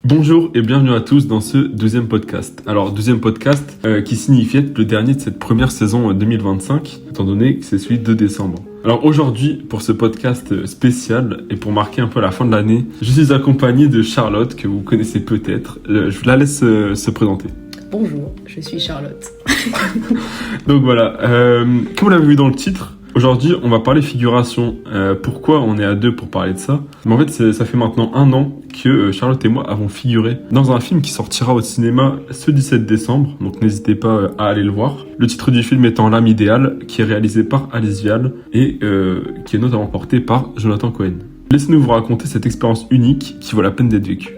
Bonjour et bienvenue à tous dans ce deuxième podcast. Alors, deuxième podcast qui signifie être le dernier de cette première saison 2025, étant donné que c'est celui de décembre. Alors aujourd'hui, pour ce podcast spécial et pour marquer un peu la fin de l'année, je suis accompagné de Charlotte, que vous connaissez peut-être. Je la laisse se présenter. Bonjour, je suis Charlotte. Donc voilà, comme vous l'avez vu dans le titre, aujourd'hui, on va parler figuration. Pourquoi on est à deux pour parler de ça? Mais en fait, ça fait maintenant 1 an que Charlotte et moi avons figuré dans un film qui sortira au cinéma ce 17 décembre. Donc n'hésitez pas à aller le voir. Le titre du film étant L'âme idéale, qui est réalisé par Alice Vial et qui est notamment porté par Jonathan Cohen. Laissez-nous vous raconter cette expérience unique qui vaut la peine d'être vécue.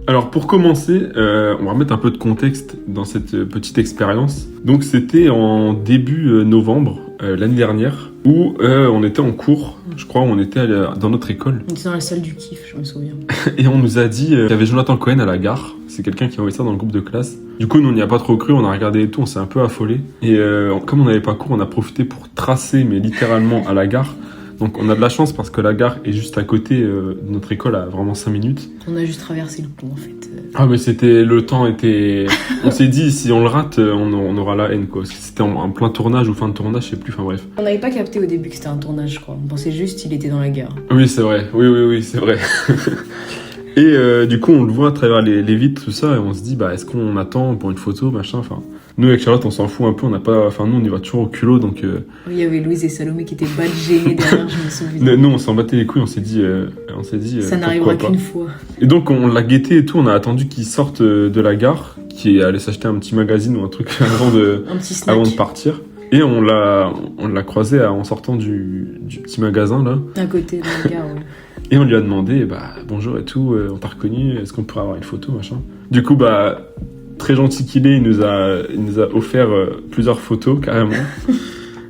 Alors pour commencer, on va remettre un peu de contexte dans cette petite expérience. Donc c'était en début novembre l'année dernière où on était en cours, je crois, on était dans notre école. On était dans la salle du kiff, je me souviens. Et on nous a dit qu'il y avait Jonathan Cohen à la gare. C'est quelqu'un qui a envoyé ça dans le groupe de classe. Du coup, nous, on n'y a pas trop cru, on a regardé et tout, on s'est un peu affolé. Et comme on n'avait pas cours, on a profité pour tracer, mais littéralement à la gare. Donc on a de la chance parce que la gare est juste à côté de notre école à vraiment 5 minutes. On a juste traversé le pont en fait. Ah mais le temps était... On s'est dit si on le rate, on aura la haine quoi. Parce que c'était en plein tournage ou fin de tournage, je sais plus, enfin bref. On n'avait pas capté au début que c'était un tournage je crois. On pensait juste qu'il était dans la gare. Oui c'est vrai, oui c'est vrai. Et du coup on le voit à travers les vitres tout ça et on se dit est-ce qu'on attend pour une photo machin, enfin... Nous avec Charlotte on s'en fout un peu, nous on y va toujours au culot donc... Oui, il y avait Louise et Salomé qui étaient mal gênés derrière, je me souviens. Nous on s'en battait les couilles, on s'est dit ça n'arrivera qu'une fois. Et donc on l'a guetté et tout, on a attendu qu'il sorte de la gare, qu'il allait s'acheter un petit magazine ou un truc avant de partir. Et on l'a croisé en sortant du petit magasin là. À côté de la gare, ouais. Et on lui a demandé, bonjour et tout, on t'a reconnu, est-ce qu'on pourrait avoir une photo, machin. Du coup, très gentil qu'il est, il nous a offert plusieurs photos, carrément,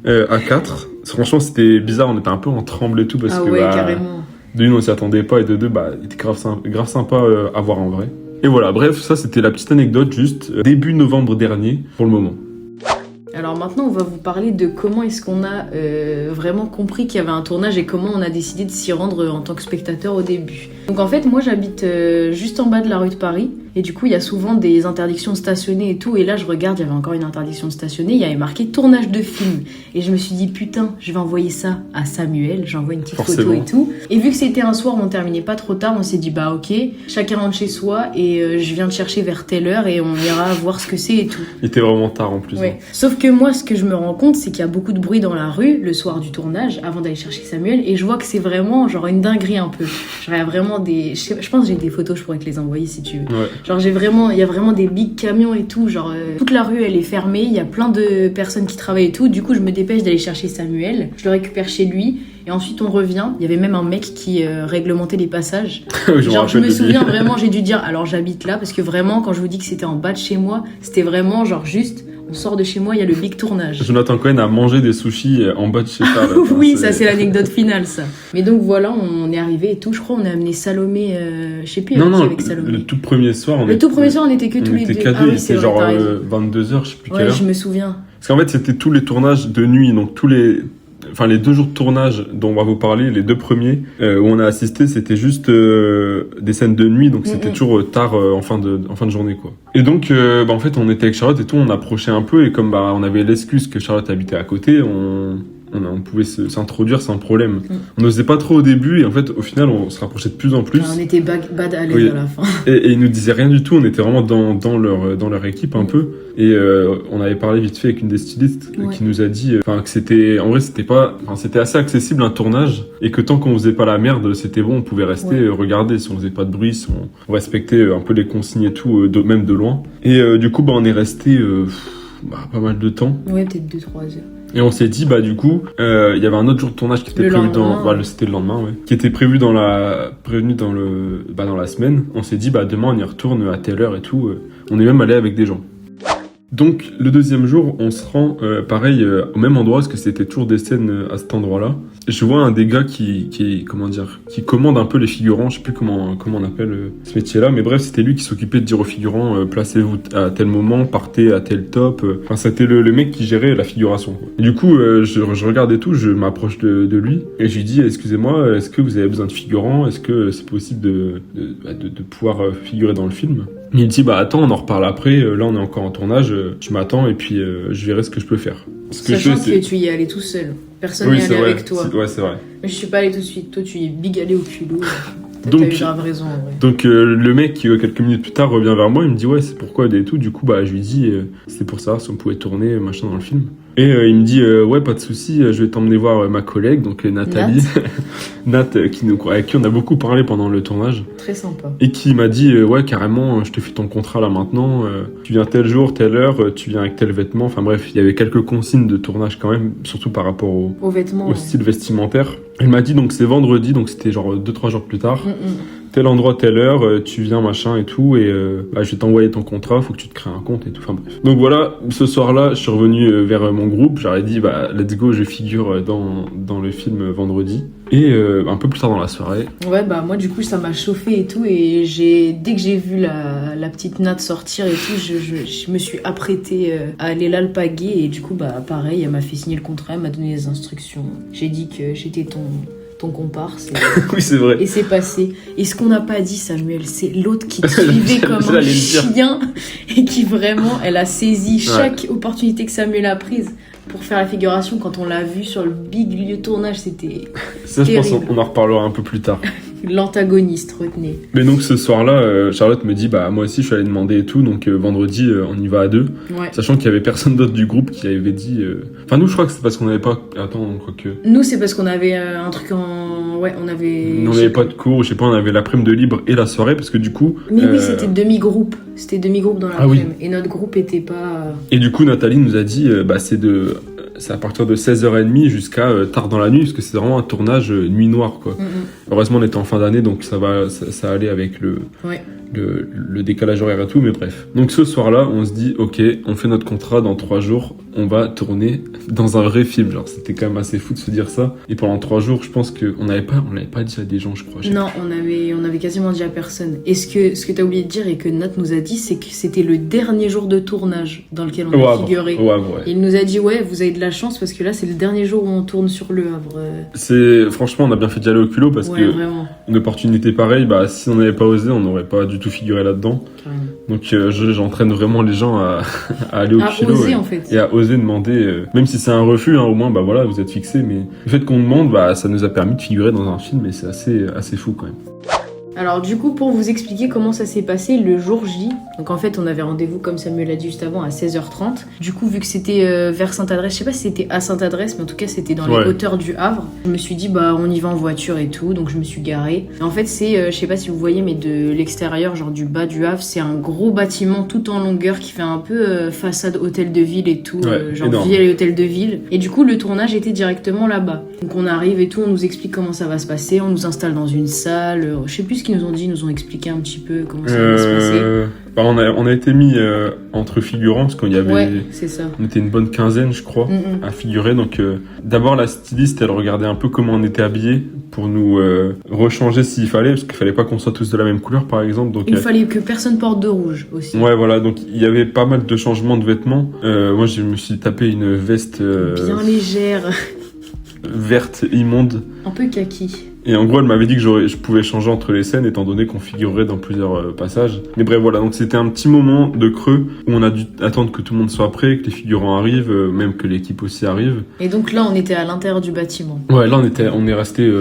à 4. Franchement, c'était bizarre, on était un peu en tremble et tout, parce que, carrément. De une, on s'y attendait pas, et de deux, il était grave sympa à voir en vrai. Et voilà, bref, ça, c'était la petite anecdote, juste début novembre dernier, pour le moment. Alors maintenant, on va vous parler de comment est-ce qu'on a vraiment compris qu'il y avait un tournage et comment on a décidé de s'y rendre en tant que spectateur au début. Donc en fait, moi j'habite juste en bas de la rue de Paris et du coup il y a souvent des interdictions de stationner et tout. Et là je regarde, il y avait encore une interdiction de stationner, il y avait marqué tournage de film. Et je me suis dit putain, je vais envoyer ça à Samuel, j'envoie une petite photo et tout. Et vu que c'était un soir où on terminait pas trop tard, on s'est dit ok, chacun rentre chez soi et je viens te chercher vers telle heure et on ira voir ce que c'est et tout. Il était vraiment tard en plus. Ouais. Sauf que moi, ce que je me rends compte, c'est qu'il y a beaucoup de bruit dans la rue le soir du tournage, avant d'aller chercher Samuel, et je vois que c'est vraiment genre une dinguerie un peu. Genre il y a vraiment je pense que j'ai des photos, je pourrais te les envoyer si tu veux. Ouais. Genre il y a vraiment des big camions et tout, genre toute la rue elle est fermée, il y a plein de personnes qui travaillent et tout. Du coup je me dépêche d'aller chercher Samuel, je le récupère chez lui. Et ensuite on revient, il y avait même un mec qui réglementait les passages. Je me souviens vraiment, j'ai dû dire alors j'habite là parce que vraiment quand je vous dis que c'était en bas de chez moi, c'était vraiment genre juste on sort de chez moi, il y a le big tournage. Jonathan Cohen a mangé des sushis en bas de chez Charlotte. Oui, ça c'est l'anecdote finale ça. Mais donc voilà, on est arrivé et tout, je crois on a amené Salomé, je sais plus avec Salomé. Le tout premier soir on était que tous les deux. Oui, c'était genre 22h, je sais plus quelle heure. Ouais, je me souviens. Parce qu'en fait c'était tous les tournages de nuit, donc les 2 jours de tournage dont on va vous parler, les 2 premiers où on a assisté, c'était juste des scènes de nuit, donc c'était toujours tard en fin de journée quoi. Et donc en fait on était avec Charlotte et tout, on approchait un peu et comme on avait l'excuse que Charlotte habitait à côté, on pouvait s'introduire sans problème. On n'osait pas trop au début et en fait au final on se rapprochait de plus en plus. On était bad à l'aise à la fin. Et ils nous disaient rien du tout, on était vraiment dans leur équipe un peu. Et on avait parlé vite fait avec une des stylistes qui nous a dit que c'était assez accessible un tournage et que tant qu'on faisait pas la merde, c'était bon, on pouvait rester regarder si on faisait pas de bruit, si on respectait un peu les consignes et tout, même de loin. Et du coup on est resté pas mal de temps. Ouais, peut-être 2-3 heures. Et on s'est dit, du coup, il y avait un autre jour de tournage qui était prévu c'était le lendemain, qui était prévu dans la semaine. On s'est dit, demain on y retourne à telle heure et tout. On est même allé avec des gens. Donc le deuxième jour, on se rend pareil au même endroit parce que c'était toujours des scènes à cet endroit-là. Et je vois un des gars qui commande un peu les figurants, je sais plus comment on appelle ce métier-là, mais bref, c'était lui qui s'occupait de dire aux figurants placez-vous à tel moment, partez à tel top. Enfin, c'était le mec qui gérait la figuration, quoi. Et du coup, je regardais tout, je m'approche de lui et je lui dis excusez-moi, est-ce que vous avez besoin de figurants? Est-ce que c'est possible de pouvoir figurer dans le film? Il me dit bah attends, on en reparle après, là on est encore en tournage, tu m'attends et puis je verrai ce que je peux faire. Sachant que tu y es allé tout seul, personne n'y est allé avec toi. Ouais, c'est vrai. Mais je suis pas allé tout de suite, toi tu y es big allé au culot. Donc, t'as eu grave raison en vrai. Donc le mec quelques minutes plus tard revient vers moi, il me dit ouais c'est pourquoi et tout, du coup bah je lui dis c'est pour ça si on pouvait tourner machin dans le film. Et il me dit ouais pas de souci, je vais t'emmener voir ma collègue donc Nathalie, Nat avec qui on a beaucoup parlé pendant le tournage. Très sympa. Et qui m'a dit ouais carrément je te fais ton contrat là maintenant, tu viens tel jour, telle heure, tu viens avec tel vêtement, enfin bref il y avait quelques consignes de tournage quand même, surtout par rapport aux vêtements, au style vestimentaire. Elle m'a dit donc c'est vendredi, donc c'était genre 2-3 jours plus tard. Tel endroit, telle heure, tu viens, machin et tout, et je vais t'envoyer ton contrat, faut que tu te crées un compte et tout, enfin bref. Donc voilà, ce soir-là, je suis revenu vers mon groupe, j'aurais dit, bah let's go, je figure dans le film vendredi. Et un peu plus tard dans la soirée. Ouais, bah moi du coup ça m'a chauffé et tout, et dès que j'ai vu la petite Nat sortir et tout, je me suis apprêtée à aller l'alpaguer, et du coup bah pareil, elle m'a fait signer le contrat, elle m'a donné les instructions. J'ai dit que j'étais ton comparse. Oui, c'est vrai. Et c'est passé. Et ce qu'on n'a pas dit, Samuel, c'est l'autre qui te suivait comme un chien et qui vraiment, elle a saisi chaque opportunité que Samuel a prise pour faire la figuration. Quand on l'a vu sur le big lieu de tournage, c'était ça, je pense qu'on en reparlera un peu plus tard. L'antagoniste, retenez. Mais donc ce soir-là, Charlotte me dit bah moi aussi je suis allée demander et tout, donc vendredi on y va à 2, sachant qu'il y avait personne d'autre du groupe qui avait dit. Enfin nous je crois que c'est parce qu'on n'avait pas. Attends, quoique. Nous c'est parce qu'on avait un truc en. Ouais, on avait. On n'avait pas de cours, je sais pas, on avait l'après-midi de libre et la soirée parce que du coup. Mais oui, c'était demi-groupe. C'était demi-groupe dans l'après-midi. Et notre groupe était pas. Et du coup Nathalie nous a dit bah c'est à partir de 16h30 jusqu'à tard dans la nuit, parce que c'est vraiment un tournage nuit noire, quoi. Heureusement, on était en fin d'année, donc ça allait avec le décalage horaire et tout, mais bref. Donc ce soir-là, on se dit, ok, on fait notre contrat dans 3 jours, on va tourner dans un vrai film. Genre, c'était quand même assez fou de se dire ça. Et pendant 3 jours, je pense qu'on l'avait pas dit à des gens, je crois. Non, on avait quasiment dit à personne. Et ce que t'as oublié de dire et que Nat nous a dit, c'est que c'était le dernier jour de tournage dans lequel on a figuré. Il nous a dit, ouais, vous avez de la chance parce que là, c'est le dernier jour où on tourne sur Le Havre. Franchement, on a bien fait d'y aller au culot parce que vraiment. Une opportunité pareille, bah, si on n'avait pas osé, on n'aurait pas du tout figuré là-dedans. Carrément. Donc j'entraîne vraiment les gens à aller au culot oser, en fait. Et à oser demander, même si c'est un refus, au moins bah voilà, vous êtes fixés, mais le fait qu'on demande, bah ça nous a permis de figurer dans un film et c'est assez fou quand même. Alors du coup, pour vous expliquer comment ça s'est passé le jour J, donc en fait on avait rendez-vous comme Samuel l'a dit juste avant à 16h30. Du coup vu que c'était vers Sainte-Adresse, je sais pas si c'était à Sainte-Adresse, mais en tout cas c'était dans les hauteurs du Havre. Je me suis dit bah on y va en voiture et tout, donc je me suis garée. Et en fait c'est, je sais pas si vous voyez, mais de l'extérieur, genre du bas du Havre, c'est un gros bâtiment tout en longueur qui fait un peu façade hôtel de ville et tout, genre vieil hôtel de ville. Et du coup le tournage était directement là-bas. Donc on arrive et tout, on nous explique comment ça va se passer, on nous installe dans une salle, je sais plus ce qu'ils nous ont dit, ils nous ont expliqué un petit peu comment ça va se passer. Bah on a été mis entre figurants parce qu'il y avait. Ouais, c'est ça. On était une bonne quinzaine, je crois, à figurer. Donc d'abord la styliste, elle regardait un peu comment on était habillés pour nous rechanger s'il fallait, parce qu'il fallait pas qu'on soit tous de la même couleur, par exemple. Donc il fallait que personne porte de rouge aussi. Ouais, voilà. Donc il y avait pas mal de changements de vêtements. Moi, je me suis tapé une veste bien légère, verte immonde, un peu kaki. Et en gros, elle m'avait dit que je pouvais changer entre les scènes, étant donné qu'on figurerait dans plusieurs passages. Mais bref, voilà. Donc c'était un petit moment de creux où on a dû attendre que tout le monde soit prêt, que les figurants arrivent, même que l'équipe aussi arrive. Et donc là, on était à l'intérieur du bâtiment. Ouais, là on est resté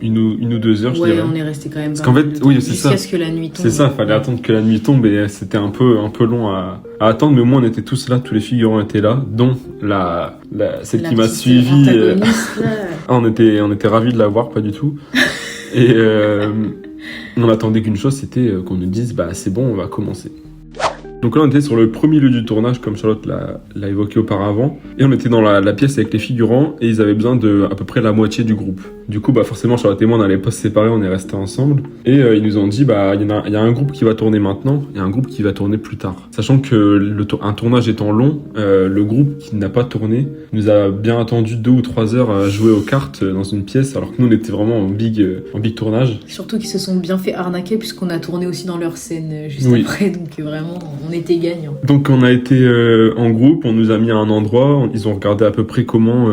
une ou 2 heures, je dirais. Ouais, on est resté quand même. Parce qu'en fait, oui, c'est ça. Jusqu'à ce que la nuit tombe. C'est ça, fallait attendre que la nuit tombe et c'était un peu long à attendre, mais au moins on était tous là, tous les figurants étaient là, dont celle qui m'a suivi. On était ravis de la voir, pas du tout. Et on attendait qu'une chose, c'était qu'on nous dise bah c'est bon, on va commencer. Donc là, on était sur le premier lieu du tournage, comme Charlotte l'a évoqué auparavant. Et on était dans la pièce avec les figurants et ils avaient besoin de à peu près la moitié du groupe. Du coup, forcément, Charlotte et moi, on n'allait pas se séparer, on est restés ensemble. Et ils nous ont dit, il y a un groupe qui va tourner maintenant et un groupe qui va tourner plus tard. Sachant que un tournage étant long, le groupe qui n'a pas tourné nous a bien attendu 2 ou 3 heures à jouer aux cartes dans une pièce, alors que nous, on était vraiment en big tournage. Surtout qu'ils se sont bien fait arnaquer puisqu'on a tourné aussi dans leur scène juste après, donc vraiment, on était gagnants. Donc on a été en groupe, on nous a mis à un endroit, ils ont regardé à peu près comment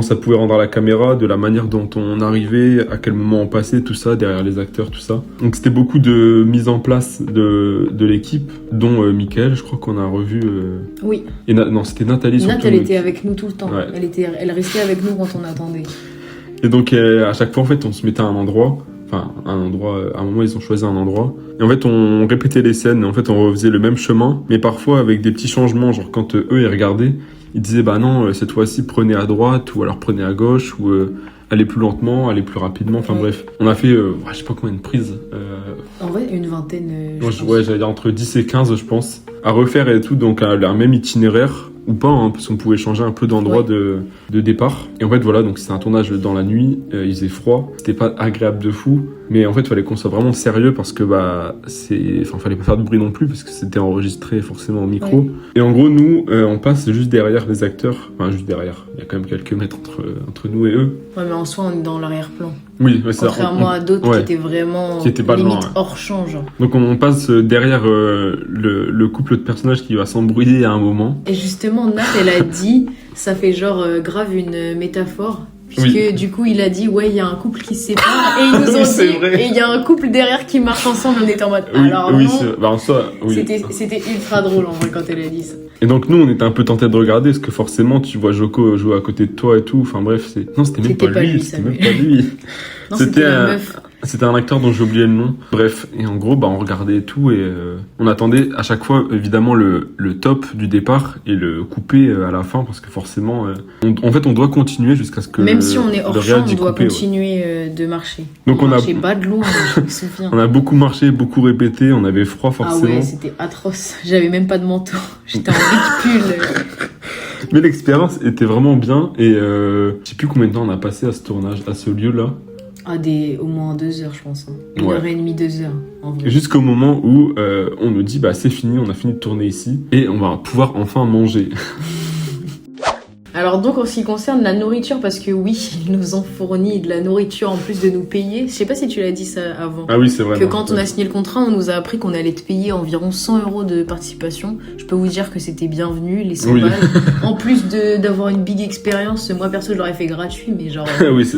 ça pouvait rendre la caméra, de la manière dont on arrivait, à quel moment on passait, tout ça, derrière les acteurs, tout ça. Donc c'était beaucoup de mise en place de l'équipe, dont Mickaël, je crois qu'on a revu... Oui. Et non, c'était Nathalie surtout. Nat, elle était avec nous tout le temps, ouais. Elle restait avec nous quand on attendait. Et donc à chaque fois, en fait, on se mettait à un endroit... Enfin, à un moment, ils ont choisi un endroit. Et en fait, on répétait les scènes. Et en fait, on refaisait le même chemin, mais parfois avec des petits changements. Genre, quand eux, ils regardaient, ils disaient, non, cette fois-ci, prenez à droite, ou alors prenez à gauche, ou allez plus lentement, allez plus rapidement. Enfin, bref. On a fait, je sais pas combien de prises. En vrai, une vingtaine, ouais, j'allais dire entre 10 et 15, je pense. À refaire et tout, donc un même itinéraire. Ou pas, parce qu'on pouvait changer un peu d'endroit de départ. Et en fait, voilà, donc c'était un tournage dans la nuit, il faisait froid, c'était pas agréable de fou, mais en fait, il fallait qu'on soit vraiment sérieux parce que, fallait pas faire de bruit non plus parce que c'était enregistré forcément au micro. Ouais. Et en gros, nous, on passe juste derrière les acteurs, enfin, juste derrière, il y a quand même quelques mètres entre nous et eux. Ouais, mais en soi, on est dans l'arrière-plan. Oui, c'est ça. Contrairement à d'autres qui étaient vraiment limite hors champ, genre. Donc on passe derrière le couple de personnages qui va s'embrouiller à un moment. Et justement, Nat, elle a dit, ça fait genre grave une métaphore. Puisque du coup, il a dit, il y a un couple qui se sépare. Et ils nous ont dit, et il y a un couple derrière qui marche ensemble. On était en mode, alors non. En soi, C'était ultra drôle en vrai quand elle a dit ça. Et donc nous, on était un peu tentés de regarder, parce que forcément, tu vois Joko jouer à côté de toi et tout. Enfin bref, non, c'était même pas lui. C'était même pas lui. Non, c'était la meuf. C'était un acteur dont j'ai oublié le nom. Bref, et en gros, on regardait et tout, et on attendait à chaque fois, évidemment, le top du départ et le coupé à la fin, parce que forcément, en fait, on doit continuer jusqu'à ce que même si on est hors champ, on doit continuer de marcher. Donc on marchait pas de loin, je me souviens. On a beaucoup marché, beaucoup répété, on avait froid forcément. Ah ouais, c'était atroce. J'avais même pas de manteau. J'étais en big pull. Mais l'expérience était vraiment bien, et je sais plus combien de temps on a passé à ce tournage, à ce lieu-là. Au moins 2 heures, je pense. 1h30, 2 heures, en vrai. Jusqu'au moment où on nous dit, c'est fini, on a fini de tourner ici, et on va pouvoir enfin manger. Alors donc en ce qui concerne la nourriture, parce que oui, ils nous ont fourni de la nourriture en plus de nous payer. Je sais pas si tu l'as dit ça avant. Ah oui, c'est vrai. Que quand on a signé le contrat, on nous a appris qu'on allait te payer environ 100 € de participation. Je peux vous dire que c'était bienvenu, les 100 balles. En plus d'avoir une big expérience, moi perso je l'aurais fait gratuit, mais genre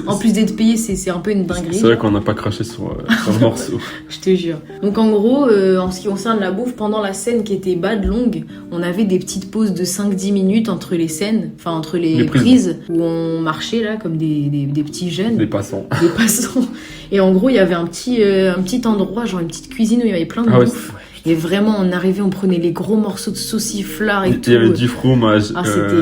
en plus d'être payé, c'est un peu une dinguerie. C'est vrai qu'on n'a pas craché sur le morceau. Je te jure. Donc en gros, en ce qui concerne la bouffe, pendant la scène qui était bad longue, on avait des petites pauses de 5-10 minutes entre les scènes, enfin entre les prises où on marchait là comme des petits jeunes. Des passants. Des passants. Et en gros, il y avait un petit endroit, genre une petite cuisine où il y avait plein de bouffe. Et vraiment, on arrivait, on prenait les gros morceaux de sauciflard et tout. Il y avait du fromage.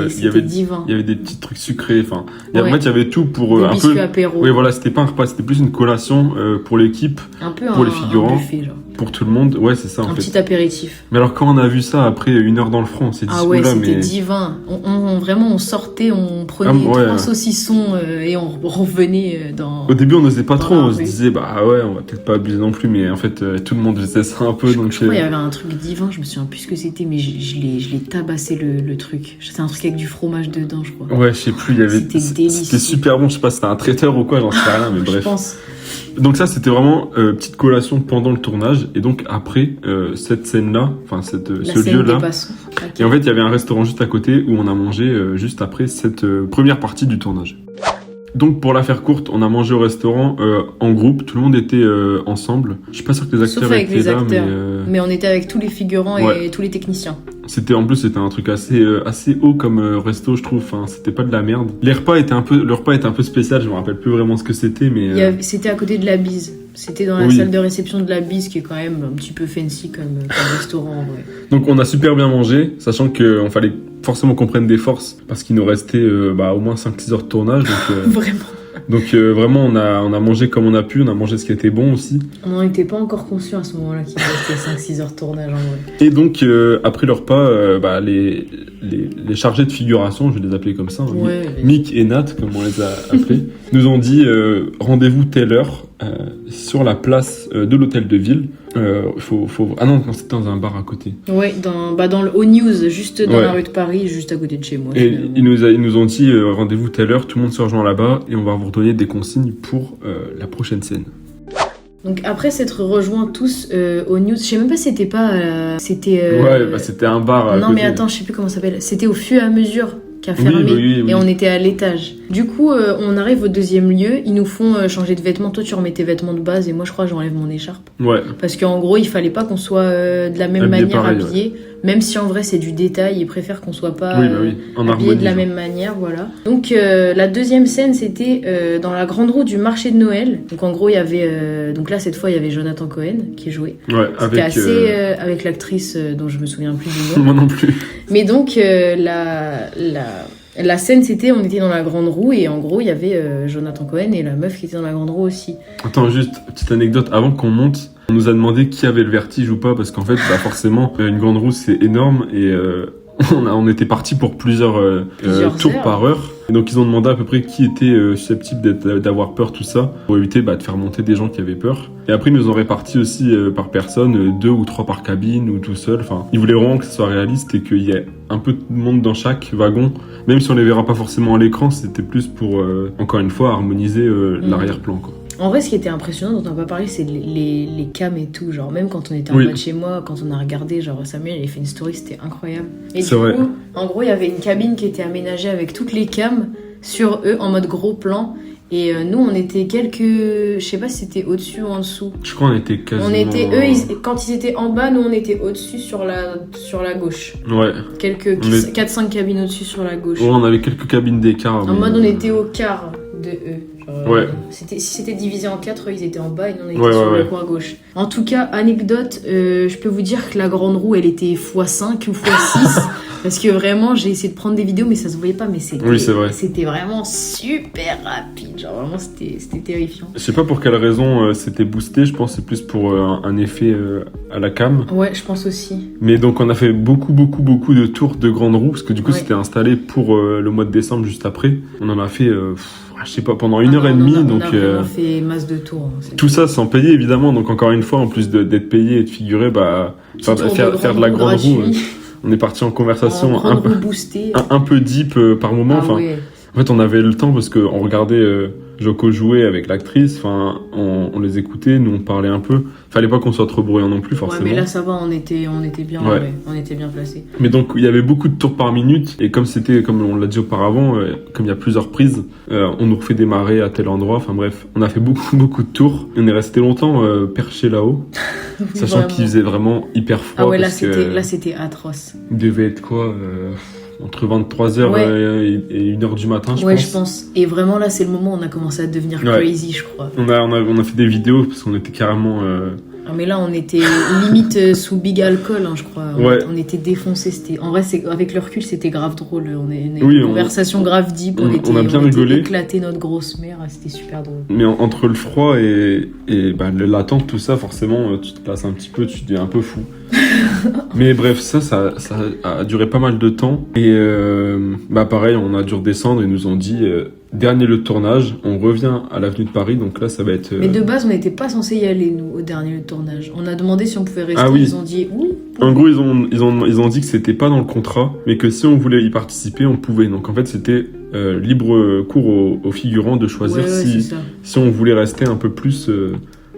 C'était divin. Il y avait des petits trucs sucrés. Enfin, en fait, il y avait tout pour des un biscuits peu. Apéro. Oui, voilà, c'était pas un repas, c'était plus une collation pour l'équipe, pour les figurants, un buffet, genre. Pour tout le monde. Ouais, c'est ça en fait. Un petit apéritif. Mais alors quand on a vu ça après 1 heure dans le front, on s'est dit c'était divin. On sortait, on prenait 3 saucissons et on revenait dans. Au début, on n'osait pas trop. On se disait on va peut-être pas abuser non plus, mais en fait, tout le monde faisait ça un peu. Je crois il y avait un truc divin. Je me souviens plus ce que c'était, mais je l'ai tabassé le truc. C'était un truc avec du fromage dedans, je crois. Ouais, je sais plus. C'était délicieux. C'était super bon. Je sais pas si c'était un traiteur ou quoi, j'en sais rien, mais bref. Je pense. Donc ça, c'était vraiment petite collation pendant le tournage, et donc après cette scène-là, enfin ce lieu-là. Et en fait, il y avait un restaurant juste à côté où on a mangé juste après cette première partie du tournage. Donc pour la faire courte, on a mangé au restaurant en groupe, tout le monde était ensemble. Je suis pas sûr que les acteurs étaient là, mais on était avec tous les figurants et tous les techniciens. C'était un truc assez haut comme resto, je trouve. Enfin, c'était pas de la merde. Le repas était un peu spécial. Je me rappelle plus vraiment ce que c'était, mais c'était à côté de la Bise. C'était dans la salle de réception de la Bise, qui est quand même un petit peu fancy comme restaurant en vrai. Donc on a super bien mangé, sachant qu'on fallait forcément qu'on prenne des forces parce qu'il nous restait au moins 5-6 heures de tournage. Donc, vraiment. Donc vraiment, on a mangé comme on a pu, on a mangé ce qui était bon aussi. On n'en était pas encore conscient à ce moment-là qu'il restait 5-6 heures de tournage en vrai. Et donc, après le repas, les chargés de figuration, je vais les appeler comme ça, hein, Ouais, Mick et Nat, comme on les a appelés, nous ont dit rendez-vous telle heure sur la place de l'hôtel de ville. Ah non, c'était dans un bar à côté. Ouais, dans le O-News, juste dans Ouais. la rue de Paris, juste à côté de chez moi. Et finalement. ils nous ont dit rendez-vous telle heure, tout le monde se rejoint là-bas et on va vous donner des consignes pour la prochaine scène. Donc après s'être rejoints tous au News, je sais même pas si c'était pas... c'était... C'était un bar à Non côté. mais attends, je sais plus comment ça s'appelle. C'était au fur et à mesure qu'a Oui, fermé oui. et on était à l'étage. Du coup, on arrive au deuxième lieu, ils nous font changer de vêtements. Toi, tu remets tes vêtements de base et moi, je crois, j'enlève mon écharpe. Ouais, Parce qu'en gros, il fallait pas qu'on soit de la même Habillé manière pareil, habillé. Même si en vrai, c'est du détail, ils préfèrent qu'on soit pas en habillé de la harmonie. même manière, voilà. Donc la deuxième scène, c'était dans la grande roue du marché de Noël. Donc en gros, il y avait... donc là, cette fois, il y avait Jonathan Cohen qui jouait. Ouais, C'était avec... assez... avec l'actrice dont je me souviens plus du nom. Moi non plus. Mais donc, la scène, c'était, on était dans la grande roue et en gros, il y avait Jonathan Cohen et la meuf qui était dans la grande roue aussi. Attends, juste, petite anecdote, avant qu'on monte, on nous a demandé qui avait le vertige ou pas, parce qu'en fait, forcément, une grande roue, c'est énorme, et on était parti pour plusieurs tours heures. par heure. Et donc, ils ont demandé à peu près qui était susceptible d'avoir peur, tout ça, pour éviter de faire monter des gens qui avaient peur. Et après, ils nous ont répartis aussi par personne, 2 ou 3 par cabine, ou tout seul. Enfin, ils voulaient vraiment que ce soit réaliste et qu'il y ait un peu de monde dans chaque wagon. Même si on les verra pas forcément à l'écran, c'était plus pour, encore une fois, harmoniser l'arrière-plan, quoi. En vrai, ce qui était impressionnant, dont on n'a pas parlé, c'est les cams et tout. Genre, même quand on était en Oui. bas de chez moi, quand on a regardé, genre Samuel, il a fait une story, c'était incroyable. Et C'est du vrai. coup, en gros, il y avait une cabine qui était aménagée avec toutes les cams sur eux, en mode gros plan. Et nous, on était je sais pas si c'était au-dessus ou en dessous. Je crois qu'on était quasiment... On était, quand ils étaient en bas, nous, on était au-dessus sur la gauche. Ouais. Quelques On est- 4-5 cabines au-dessus sur la gauche. Ouais, on avait quelques cabines d'écart. En mais- mode, on était au quart de eux. Genre, Ouais. si c'était divisé en 4, eux, ils étaient en bas et nous, on était Ouais, sur ouais, le ouais. coin gauche. En tout cas, anecdote, je peux vous dire que la grande roue, elle était x5 ou x6. Parce que vraiment, j'ai essayé de prendre des vidéos, mais ça se voyait pas. Mais Oui, c'est vrai. c'était vraiment super rapide. Genre, vraiment, c'était terrifiant. Je sais pas pour quelle raison c'était boosté, je pense que c'est plus pour un effet à la cam. Ouais, je pense aussi. Mais donc on a fait beaucoup de tours de grande roue, parce que du coup Ouais. c'était installé pour le mois de décembre juste après. On en a fait, je sais pas, pendant 1h30, On donc a vraiment fait masse de tours. Hein, tout ça sans payer évidemment, donc encore une fois, en plus d'être payé et de figurer, faire de la grande roue. On est parti en conversation en grande roue boostée. un peu deep par moment. Ah Enfin, ouais. en fait, on avait le temps parce qu'on regardait Joko jouer avec l'actrice. Enfin, on les écoutait, nous on parlait un peu. Fallait pas qu'on soit trop bruyant non plus, Ouais, forcément. mais là ça va, on était bien, Ouais. ouais, on était bien placés. Mais donc il y avait beaucoup de tours par minute et comme on l'a dit auparavant, comme il y a plusieurs prises, on nous refait démarrer à tel endroit. Enfin bref, on a fait beaucoup de tours. On est resté longtemps perché là-haut, sachant Vraiment. qu'il faisait vraiment hyper froid. Ah ouais, là parce que c'était atroce. il devait être quoi entre 23h Ouais. et 1h du matin, je Ouais, pense. je pense. Et vraiment là, c'est le moment où on a commencé à devenir Ouais. crazy, je crois. On a fait des vidéos parce qu'on était carrément. Ah, mais là, on était limite sous big alcool, hein, je crois. Ouais. On était défoncés. En vrai, avec le recul, c'était grave drôle. On a eu Oui, une conversation grave deep. on a bien était rigolé. éclaté notre grosse mère. C'était super drôle. Mais entre le froid et l'attente, tout ça, forcément, tu te places un petit peu, tu deviens un peu fou. Mais bref, ça a duré pas mal de temps. Et pareil, on a dû redescendre et ils nous ont dit dernier lieu de tournage, on revient à l'avenue de Paris. Donc là, ça va être. Mais de base, on n'était pas censé y aller, nous, au dernier lieu de tournage. On a demandé si on pouvait rester. Ah oui. Ils ont dit oui. En gros, ils ont dit que c'était pas dans le contrat, mais que si on voulait y participer, on pouvait. Donc en fait, c'était libre cours aux figurants de choisir Ouais, c'est ça. si on voulait rester un peu plus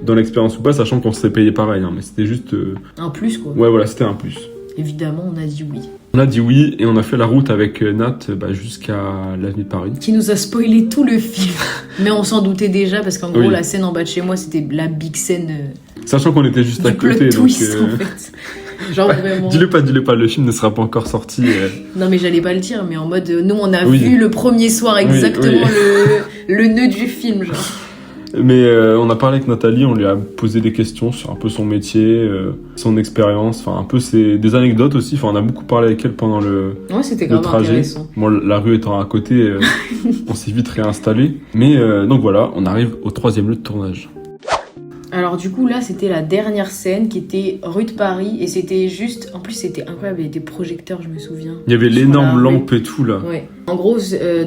dans l'expérience ou pas, sachant qu'on s'est payé pareil. Hein, mais c'était juste. Un plus, quoi. Ouais, voilà, c'était un plus. Évidemment, on a dit oui. On a dit oui et on a fait la route avec Nat jusqu'à l'avenue de Paris. Qui nous a spoilé tout le film. Mais on s'en doutait déjà, parce qu'en gros, Oui. la scène en bas de chez moi, c'était la big scène Sachant qu'on était juste à du plot côté. Donc, twist, en fait. Genre vraiment. dis-le pas, le film ne sera pas encore sorti. Non, mais j'allais pas le dire, mais en mode, nous, on a Oui. vu le premier soir exactement le nœud du film, genre. Mais on a parlé avec Nathalie, on lui a posé des questions sur un peu son métier, son expérience, enfin un peu des anecdotes aussi. Enfin, on a beaucoup parlé avec elle pendant le c'était le grave trajet. intéressant. Moi, la rue étant à côté, on s'est vite réinstallé. Mais donc voilà, on arrive au 3e lieu de tournage. Alors du coup là c'était la dernière scène qui était rue de Paris et c'était juste, en plus c'était incroyable, il y avait des projecteurs je me souviens. Il y avait Sur l'énorme la rue. lampe et tout là. Ouais. En gros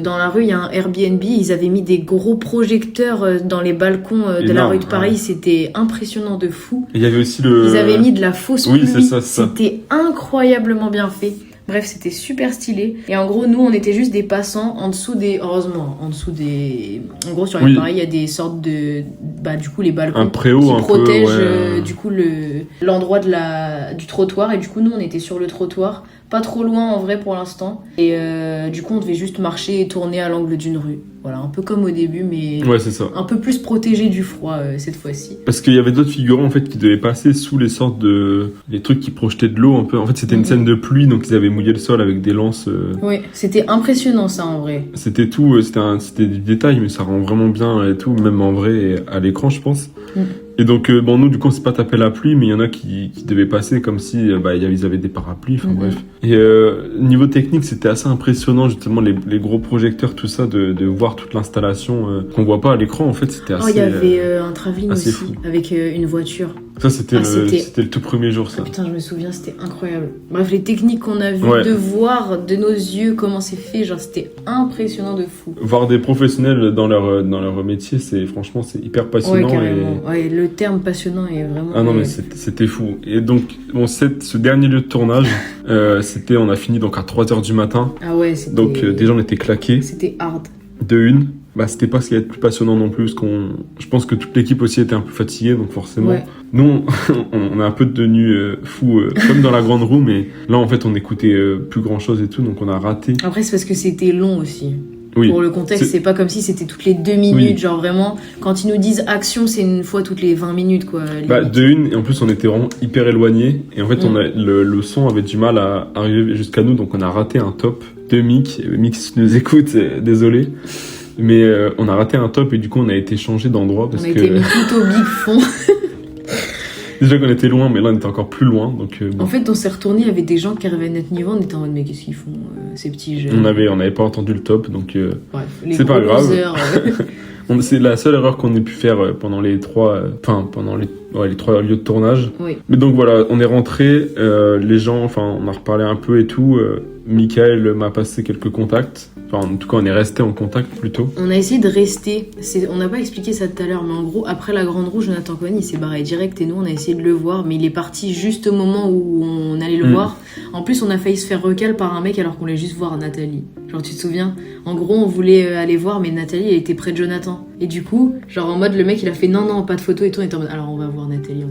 dans la rue il y a un Airbnb, ils avaient mis des gros projecteurs dans les balcons de la Énorme, rue de Paris, ouais. C'était impressionnant de fou. Et il y avait aussi le... Ils avaient mis de la fausse Oui, pluie, c'est ça, c'est ça. C'était incroyablement bien fait. Bref, c'était super stylé. Et en gros, nous, on était juste des passants en dessous des... Heureusement, en dessous des... En gros, sur les pareils, il y a des sortes de... Bah, du coup, les balcons un préau, qui un protègent, peu, ouais. du coup, l'endroit du trottoir. Et du coup, nous, on était sur le trottoir. Pas trop loin, en vrai, pour l'instant. Et du coup, on devait juste marcher et tourner à l'angle d'une rue. Voilà, un peu comme au début, mais... Ouais, c'est ça. Un peu plus protégé du froid, cette fois-ci. Parce qu'il y avait d'autres figurants, en fait, qui devaient passer sous les sortes de... Les trucs qui projetaient de l'eau, un peu. En fait, c'était une scène de pluie, donc ils avaient mouillé le sol avec des lances... Oui, c'était impressionnant, ça, en vrai. C'était tout, c'était du détail, mais ça rend vraiment bien et tout, même en vrai, et à l'écran, je pense. Et donc, bon, nous, du coup, on s'est pas tapé la pluie, mais il y en a qui devaient passer comme si, ils avaient des parapluies, enfin bref. Et niveau technique, c'était assez impressionnant, justement, les gros projecteurs, tout ça, de voir toute l'installation qu'on voit pas à l'écran, en fait, c'était assez... il y avait un travelling assez aussi, fou. avec une voiture. Ça, c'était c'était le tout premier jour, ça. Ah, putain, je me souviens, c'était incroyable. Bref, les techniques qu'on a vues, Ouais. de voir de nos yeux comment c'est fait, genre, c'était impressionnant de fou. Voir des professionnels dans leur métier, franchement, c'est hyper Ouais, passionnant. carrément. Ouais, le terme passionnant est vraiment... Ah non, mais c'était fou. Et donc, bon, ce dernier lieu de tournage, on a fini donc à 3h du matin. Ah ouais, c'était... Donc, déjà, on était claqués. C'était hard. De une. C'était pas ce qui allait être plus passionnant non plus, parce je pense que toute l'équipe aussi était un peu fatiguée, donc forcément. Ouais. Nous, on a un peu de tenue fou, comme dans la grande roue, mais là, en fait, on écoutait plus grand chose et tout, donc on a raté. Après, c'est parce que c'était long aussi. Oui. Pour le contexte, c'est pas comme si c'était toutes les 2 minutes, Oui. genre vraiment, quand ils nous disent action, c'est une fois toutes les 20 minutes, quoi. De une, et en plus, on était vraiment hyper éloignés, et en fait, le son avait du mal à arriver jusqu'à nous, donc on a raté un top de Mick. Mick, si tu nous écoutes, désolé. Mais on a raté un top et du coup on a été changé d'endroit parce on a été mis tout au big fond. Déjà qu'on était loin, mais là on était encore plus loin. Donc, bon. En fait, on s'est retourné, il y avait des gens qui arrivaient à notre niveau, on était en mode mais qu'est-ce qu'ils font ces petits jeunes. On n'avait pas entendu le top, donc bref, c'est pas grave. Losers, c'est la seule erreur qu'on ait pu faire pendant les 3 lieux de tournage. Oui. Mais donc voilà, on est rentré, les gens, on a reparlé un peu et tout. Michael m'a passé quelques contacts. Enfin, en tout cas, on est resté en contact plutôt. On a essayé de rester. On n'a pas expliqué ça tout à l'heure, mais en gros, après la Grande Roue, Jonathan Cohen, il s'est barré direct et nous, on a essayé de le voir, mais il est parti juste au moment où on allait le voir. En plus, on a failli se faire recal par un mec alors qu'on voulait juste voir Nathalie. Genre, tu te souviens ? En gros, on voulait aller voir, mais Nathalie, elle était près de Jonathan. Et du coup, genre en mode, le mec, il a fait non, pas de photo et tout. On était en mode, alors on va voir Nathalie.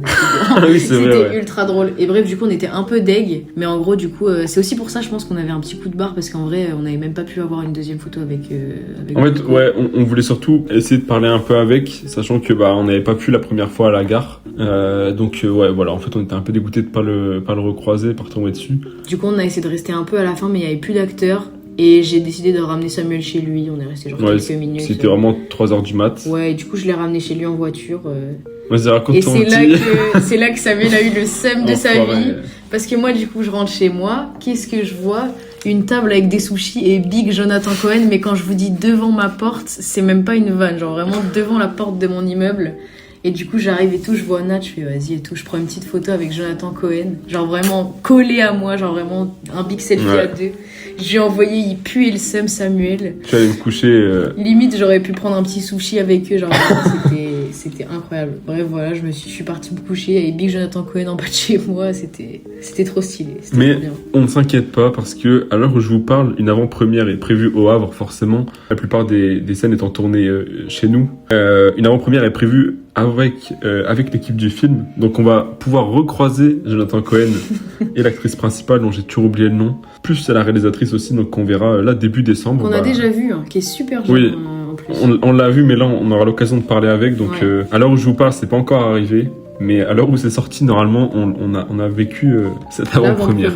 Oui, c'est vrai, C'était ultra drôle. Et bref, du coup, on était un peu deg, mais en gros, du coup, c'est aussi pour ça, je pense qu'on avait un petit coup de barre parce qu'en vrai, on n'avait même pas pu avoir une deuxième photo avec en fait, ouais, on voulait surtout essayer de parler un peu avec, sachant que on n'avait pas pu la première fois à la gare. Donc ouais, voilà, en fait, on était un peu dégoûté de pas le recroiser, par tomber dessus. Du coup, on a essayé de rester un peu à la fin, mais il y avait plus d'acteurs. Et j'ai décidé de ramener Samuel chez lui. On est resté genre quelques minutes. C'était vraiment 3h du mat. Ouais, et du coup, je l'ai ramené chez lui en voiture. Vas-y, raconte et ton c'est là que Samuel a eu le seum de sa vie. Parce que moi, du coup, je rentre chez moi. Qu'est-ce que je vois ? Une table avec des sushis et Big Jonathan Cohen. Mais quand je vous dis devant ma porte, c'est même pas une vanne. Genre vraiment devant la porte de mon immeuble. Et du coup, j'arrive et tout, je vois Nat, je fais vas-y et tout. Je prends une petite photo avec Jonathan Cohen. Genre vraiment collé à moi, genre vraiment un big selfie à deux. Je lui ai envoyé, il puait le seum, Samuel. Je suis allé me coucher. Limite, j'aurais pu prendre un petit sushi avec eux. Genre, c'était incroyable. Bref, voilà, je suis partie me coucher. Et Big Jonathan Cohen en bas de chez moi, c'était trop stylé. Mais trop bien. On ne s'inquiète pas parce que, à l'heure où je vous parle, une avant-première est prévue au Havre, forcément. La plupart des scènes étant tournées chez nous. Une avant-première est prévue avec l'équipe du film. Donc on va pouvoir recroiser Jonathan Cohen et l'actrice principale dont j'ai toujours oublié le nom, plus la réalisatrice aussi, donc qu'on verra là début décembre. Qu'on a déjà vu, qui est super jeune en plus. On l'a vu, mais là on aura l'occasion de parler avec. Donc à l'heure où je vous parle, c'est pas encore arrivé, mais à l'heure où c'est sorti, normalement on a vécu cette avant-première.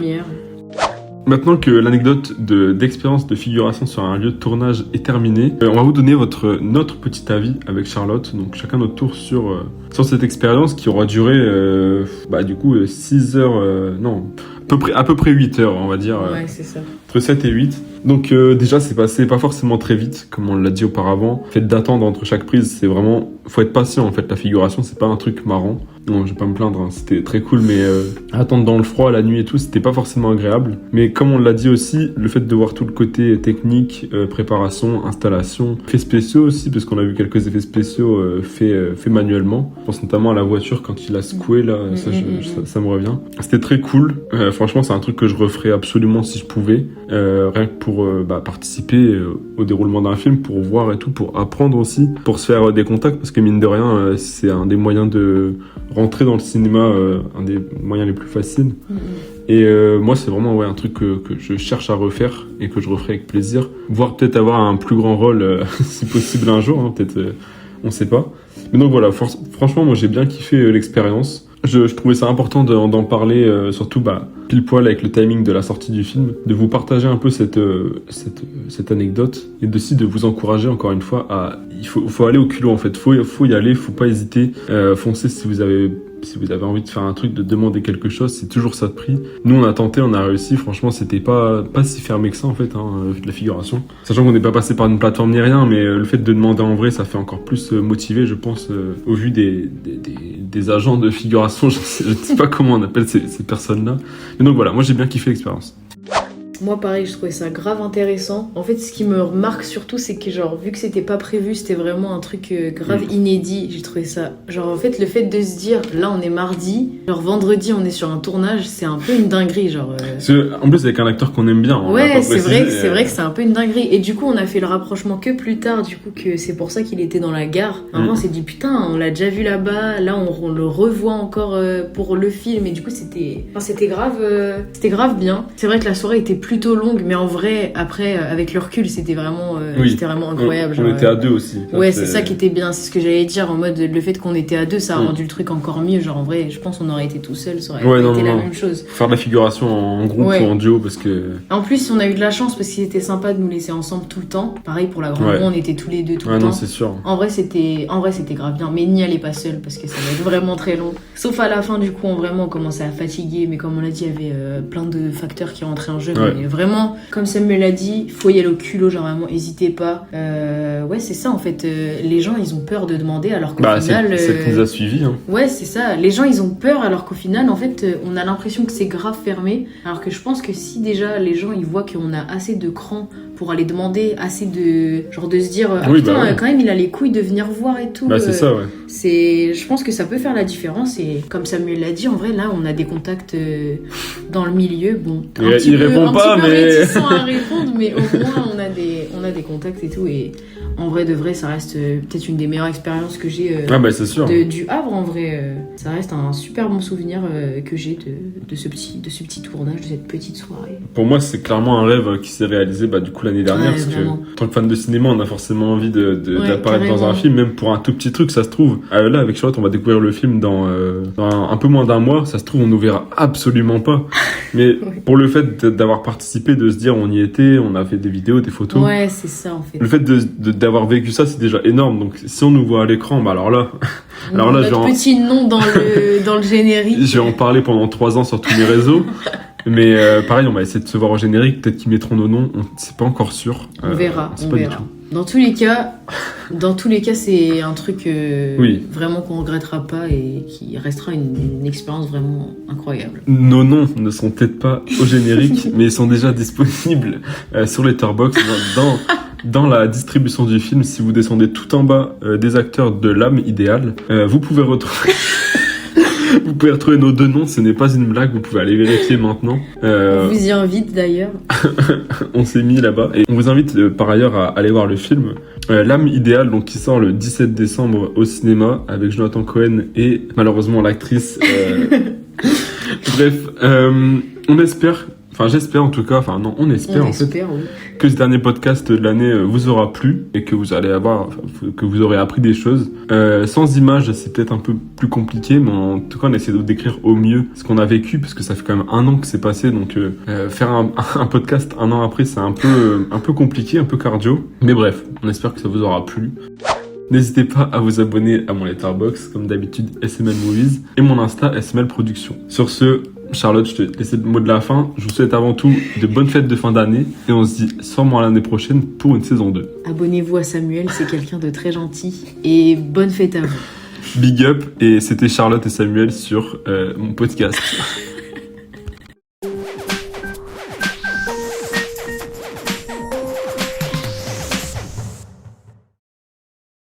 Maintenant que l'anecdote d'expérience de figuration sur un lieu de tournage est terminée, on va vous donner notre petit avis avec Charlotte, donc chacun notre tour sur cette expérience qui aura duré du coup 6 heures, non, à peu près 8 heures, on va dire. Ouais, c'est ça. Entre 7 et 8. Donc déjà, c'est passé pas forcément très vite, comme on l'a dit auparavant. Le fait d'attendre entre chaque prise, c'est vraiment... Faut être patient, en fait. La figuration, c'est pas un truc marrant. Non, je vais pas me plaindre, hein. C'était très cool, mais attendre dans le froid, la nuit et tout, c'était pas forcément agréable. Mais comme on l'a dit aussi, le fait de voir tout le côté technique, préparation, installation, effets spéciaux aussi, parce qu'on a vu quelques effets spéciaux faits manuellement. Je pense notamment à la voiture quand il a secoué, là, ça me revient. C'était très cool. Franchement, c'est un truc que je referais absolument si je pouvais. Rien que pour participer au déroulement d'un film, pour voir et tout, pour apprendre aussi, pour se faire des contacts, parce que mine de rien, c'est un des moyens de rentrer dans le cinéma, un des moyens les plus faciles. Et moi, c'est vraiment un truc que je cherche à refaire et que je referai avec plaisir. Voire peut-être avoir un plus grand rôle, si possible un jour, hein, peut-être, on sait pas. Mais donc voilà, franchement, moi j'ai bien kiffé l'expérience. Je trouvais ça important d'en parler, surtout pile poil avec le timing de la sortie du film, de vous partager un peu cette anecdote et aussi de vous encourager encore une fois à... Il faut aller au culot en fait, faut y aller, faut pas hésiter, foncez si vous avez envie de faire un truc, de demander quelque chose, c'est toujours ça de prix. Nous on a tenté, on a réussi, franchement c'était pas si fermé que ça en fait, de la figuration. Sachant qu'on n'est pas passé par une plateforme ni rien, mais le fait de demander en vrai, ça fait encore plus motiver, je pense, au vu des agents de figuration, je sais pas comment on appelle ces personnes-là. Mais donc voilà, moi j'ai bien kiffé l'expérience. Moi, pareil, je trouvais ça grave intéressant. En fait, ce qui me remarque surtout, c'est que, vu que c'était pas prévu, c'était vraiment un truc grave inédit. J'ai trouvé ça... en fait, le fait de se dire, là, on est mardi, vendredi, on est sur un tournage, c'est un peu une dinguerie, En plus, avec un acteur qu'on aime bien. Ouais, c'est vrai que c'est un peu une dinguerie. Et du coup, on a fait le rapprochement que plus tard, du coup, que c'est pour ça qu'il était dans la gare. Avant, on s'est dit, putain, on l'a déjà vu là-bas, là, on le revoit encore pour le film. Et du coup, c'était grave bien. C'est vrai que la soirée était plutôt longue, mais en vrai, après, avec le recul, c'était vraiment incroyable. On était à deux aussi. Ouais, c'est ça qui était bien, c'est ce que j'allais dire, en mode, le fait qu'on était à deux, ça a rendu le truc encore mieux. En vrai, je pense qu'on aurait été tout seul, ça aurait été la même chose. Faire de la figuration en groupe ou en duo, parce que... En plus, on a eu de la chance, parce qu'il était sympa de nous laisser ensemble tout le temps. Pareil, pour la grande roue, on était tous les deux tout le temps. Non, c'est sûr. En vrai, c'était grave bien, mais n'y allez pas seul, parce que ça va être vraiment très long. Sauf à la fin, du coup, on commençait à fatiguer, mais comme on l'a dit, il y avait plein de facteurs qui rentraient en jeu. Mais vraiment, comme Sam me l'a dit, faut y aller au culot, vraiment, hésitez pas. C'est ça, en fait. Les gens, ils ont peur de demander, alors qu'au final... C'est ce qui nous a suivis. Hein. Ouais, c'est ça. Les gens, ils ont peur, alors qu'au final, en fait, on a l'impression que c'est grave fermé. Alors que je pense que si déjà, les gens, ils voient qu'on a assez de cran pour aller demander, assez de... de se dire, quand même, il a les couilles de venir voir et tout. C'est ça, ouais. Je pense que ça peut faire la différence. Et comme Samuel l'a dit, en vrai, là, on a des contacts dans le milieu. Bon, il répond pas, mais... réticent à répondre, mais au moins, on a des contacts et tout. Et en vrai, de vrai, ça reste peut-être une des meilleures expériences que j'ai c'est sûr. Du Havre, en vrai. Ça reste un super bon souvenir que j'ai de ce petit tournage, de cette petite soirée. Pour moi, c'est clairement un rêve qui s'est réalisé du coup l'année dernière, parce que en tant que fan de cinéma, on a forcément envie d'apparaître dans un film, même pour un tout petit truc, ça se trouve. Là, avec Charlotte, on va découvrir le film dans un peu moins d'un mois, ça se trouve, on nous verra absolument pas. Mais pour le fait d'avoir participé, de se dire on y était, on a fait des vidéos, des photos. Ouais, c'est ça en fait. Le fait d'avoir vécu ça, c'est déjà énorme. Donc si on nous voit à l'écran, alors là, notre petit nom dans le générique. Je vais en parler pendant 3 ans sur tous mes réseaux. Mais pareil, on va essayer de se voir au générique. Peut-être qu'ils mettront nos noms. C'est pas encore sûr. On verra. Du tout. Dans tous les cas, c'est un truc vraiment qu'on regrettera pas et qui restera une expérience vraiment incroyable. Nos noms ne sont peut-être pas au générique, mais ils sont déjà disponibles sur Letterboxd dans la distribution du film. Si vous descendez tout en bas des acteurs de L'âme idéale, vous pouvez retrouver... Vous pouvez retrouver nos 2 noms, ce n'est pas une blague, vous pouvez aller vérifier maintenant. On vous y invite d'ailleurs. On s'est mis là-bas. Et on vous invite par ailleurs à aller voir le film L'âme idéale, donc qui sort le 17 décembre au cinéma avec Jonathan Cohen et malheureusement l'actrice. Bref, on espère... Enfin, j'espère en tout cas, enfin non, on espère en fait Oui. que ce dernier podcast de l'année vous aura plu et que vous allez que vous aurez appris des choses. Sans images, c'est peut-être un peu plus compliqué, mais en tout cas, on essaie de décrire au mieux ce qu'on a vécu, parce que ça fait quand même 1 an que c'est passé, donc faire un podcast 1 an après, c'est un peu compliqué, un peu cardio. Mais bref, on espère que ça vous aura plu. N'hésitez pas à vous abonner à mon Letterboxd, comme d'habitude SML Movies, et mon Insta SML Productions. Sur ce, Charlotte, je te laisse le mot de la fin. Je vous souhaite avant tout de bonnes fêtes de fin d'année, et on se dit sûrement l'année prochaine pour une saison 2. Abonnez-vous à Samuel, c'est quelqu'un de très gentil, et bonne fête à vous. Big up, et c'était Charlotte et Samuel sur mon podcast.